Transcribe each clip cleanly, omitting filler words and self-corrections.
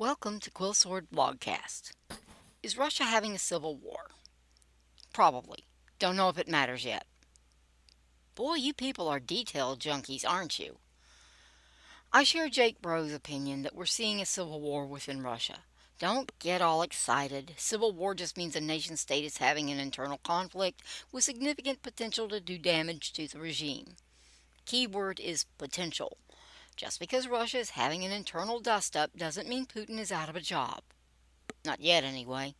Welcome to Quillsword Blogcast. Is Russia having a civil war? Probably. Don't know if it matters yet. Boy, you people are detail junkies, aren't you? I share Jake Bro's opinion that we're seeing a civil war within Russia. Don't get all excited. Civil war just means a nation state is having an internal conflict with significant potential to do damage to the regime. Keyword is potential. Just because Russia is having an internal dust up doesn't mean Putin is out of a job. Not yet, anyway.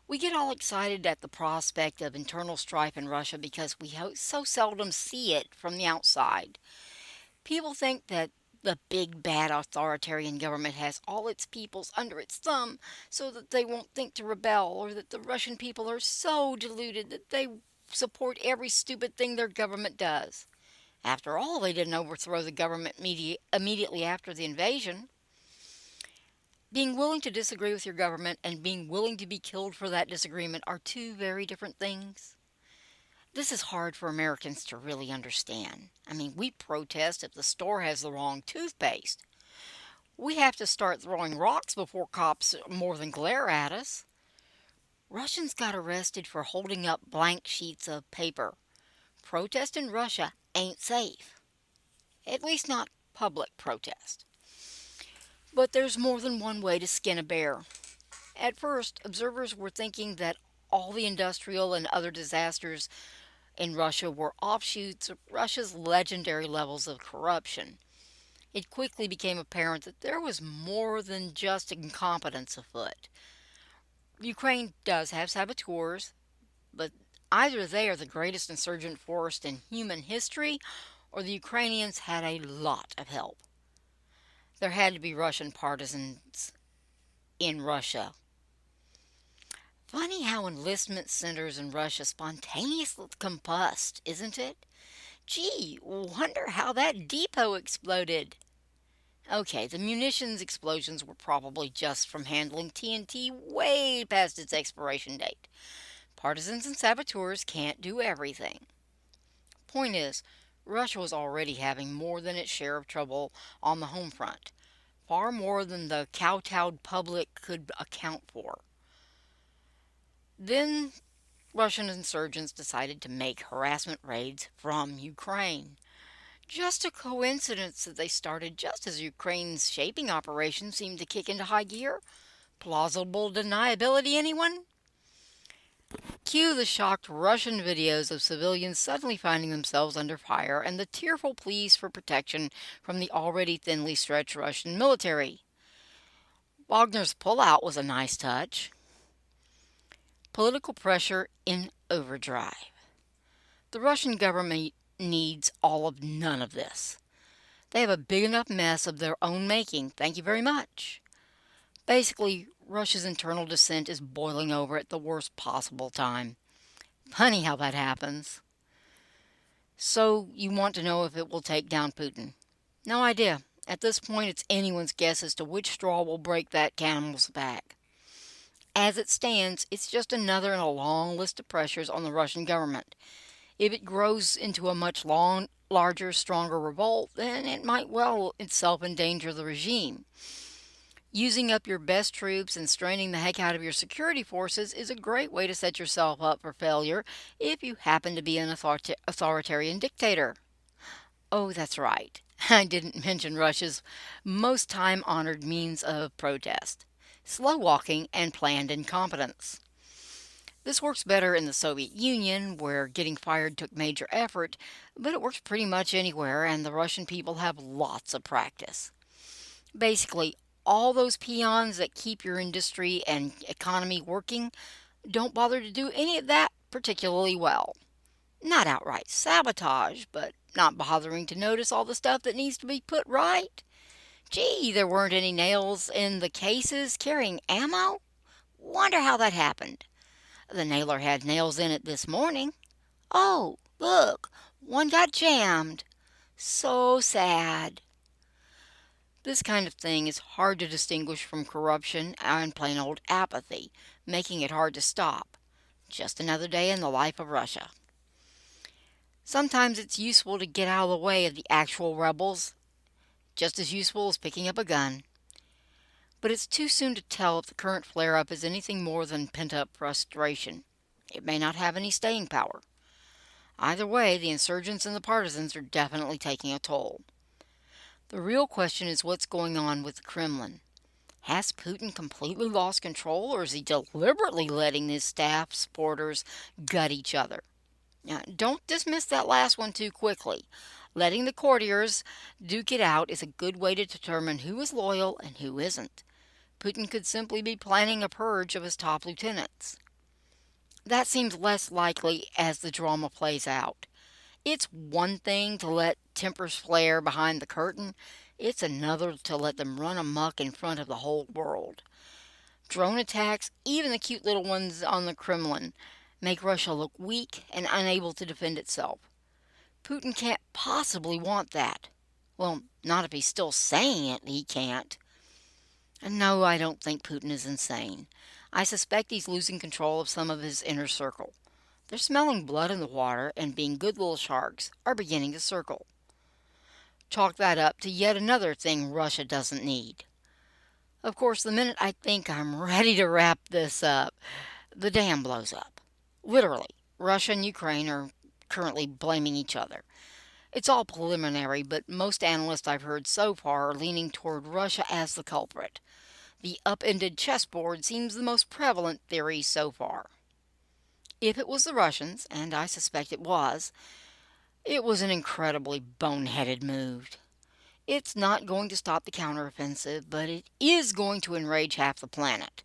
We get all excited at the prospect of internal strife in Russia because we so seldom see it from the outside. People think that the big bad authoritarian government has all its peoples under its thumb so that they won't think to rebel, or that the Russian people are so deluded that they support every stupid thing their government does. After all, they didn't overthrow the government immediately after the invasion. Being willing to disagree with your government and being willing to be killed for that disagreement are two very different things. This is hard for Americans to really understand. We protest if the store has the wrong toothpaste. We have to start throwing rocks before cops more than glare at us. Russians got arrested for holding up blank sheets of paper. Protest in Russia ain't safe. At least not public protest. But there's more than one way to skin a bear. At first, observers were thinking that all the industrial and other disasters in Russia were offshoots of Russia's legendary levels of corruption. It quickly became apparent that there was more than just incompetence afoot. Ukraine does have saboteurs, but either they are the greatest insurgent force in human history, or the Ukrainians had a lot of help. There had to be Russian partisans in Russia. Funny how enlistment centers in Russia spontaneously combust, isn't it? Gee, wonder how that depot exploded. Okay, the munitions explosions were probably just from handling TNT way past its expiration date. Partisans and saboteurs can't do everything. Point is, Russia was already having more than its share of trouble on the home front, far more than the kowtowed public could account for. Then Russian insurgents decided to make harassment raids from Ukraine. Just a coincidence that they started just as Ukraine's shaping operation seemed to kick into high gear? Plausible deniability, anyone? Cue the shocked Russian videos of civilians suddenly finding themselves under fire and the tearful pleas for protection from the already thinly stretched Russian military. Wagner's pullout was a nice touch. Political pressure in overdrive. The Russian government needs all of none of this. They have a big enough mess of their own making, thank you very much. Basically, Russia's internal dissent is boiling over at the worst possible time. Funny how that happens. So, you want to know if it will take down Putin? No idea. At this point, it's anyone's guess as to which straw will break that camel's back. As it stands, it's just another in a long list of pressures on the Russian government. If it grows into a much larger, stronger revolt, then it might well itself endanger the regime. Using up your best troops and straining the heck out of your security forces is a great way to set yourself up for failure if you happen to be an authoritarian dictator. Oh, that's right. I didn't mention Russia's most time-honored means of protest: slow walking and planned incompetence. This works better in the Soviet Union, where getting fired took major effort, but it works pretty much anywhere, and the Russian people have lots of practice. Basically, all those peons that keep your industry and economy working don't bother to do any of that particularly well. Not outright sabotage, but not bothering to notice all the stuff that needs to be put right. Gee, there weren't any nails in the cases carrying ammo? Wonder how that happened. The nailer had nails in it this morning. Oh, look, one got jammed. So sad. This kind of thing is hard to distinguish from corruption and plain old apathy, making it hard to stop. Just another day in the life of Russia. Sometimes it's useful to get out of the way of the actual rebels, just as useful as picking up a gun. but it's too soon to tell if the current flare-up is anything more than pent-up frustration. It may not have any staying power. Either way, the insurgents and the partisans are definitely taking a toll. The real question is what's going on with the Kremlin. Has Putin completely lost control, or is he deliberately letting his staff supporters gut each other? Now, don't dismiss that last one too quickly. Letting the courtiers duke it out is a good way to determine who is loyal and who isn't. Putin could simply be planning a purge of his top lieutenants. That seems less likely as the drama plays out. It's one thing to let tempers flare behind the curtain, it's another to let them run amok in front of the whole world. Drone attacks, even the cute little ones on the Kremlin, make Russia look weak and unable to defend itself. Putin can't possibly want that. Well, not if he's still saying it, he can't. And no, I don't think Putin is insane. I suspect he's losing control of some of his inner circle. They're smelling blood in the water and being good little sharks are beginning to circle. Chalk that up to yet another thing Russia doesn't need. Of course, the minute I think I'm ready to wrap this up, the dam blows up. Literally, Russia and Ukraine are currently blaming each other. It's all preliminary, but most analysts I've heard so far are leaning toward Russia as the culprit. The upended chessboard seems the most prevalent theory so far. If it was the Russians, and I suspect it was an incredibly boneheaded move. It's not going to stop the counteroffensive, but it is going to enrage half the planet.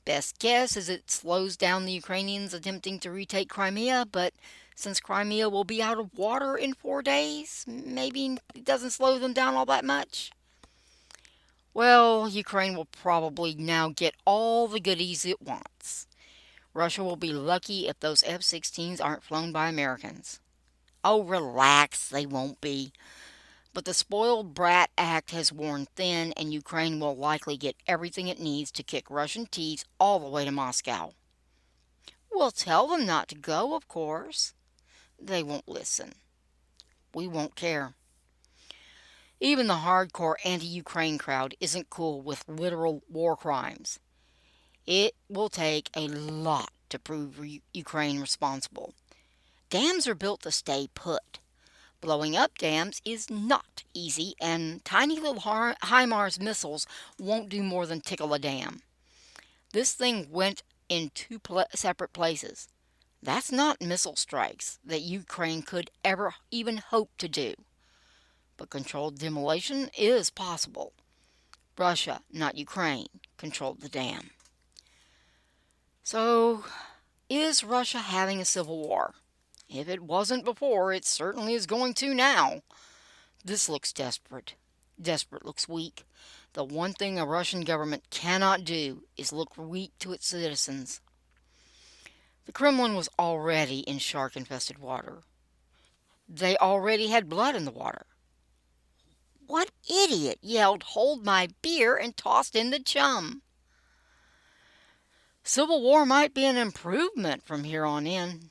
Best guess is it slows down the Ukrainians attempting to retake Crimea, but since Crimea will be out of water in 4 days, maybe it doesn't slow them down all that much. Well, Ukraine will probably now get all the goodies it wants. Russia will be lucky if those F-16s aren't flown by Americans. Oh, relax, they won't be. But the spoiled brat act has worn thin, and Ukraine will likely get everything it needs to kick Russian teeth all the way to Moscow. We'll tell them not to go, of course. They won't listen. We won't care. Even the hardcore anti-Ukraine crowd isn't cool with literal war crimes. It will take a lot to prove Ukraine responsible. Dams are built to stay put. Blowing up dams is not easy, and tiny little HIMARS missiles won't do more than tickle a dam. This thing went in two separate places. That's not missile strikes that Ukraine could ever even hope to do. But controlled demolition is possible. Russia, not Ukraine, controlled the dam. So, is Russia having a civil war? If it wasn't before, it certainly is going to now. This looks desperate. Desperate looks weak. The one thing a Russian government cannot do is look weak to its citizens. The Kremlin was already in shark-infested water. They already had blood in the water. What idiot yelled, "Hold my beer," and tossed in the chum? Civil war might be an improvement from here on in.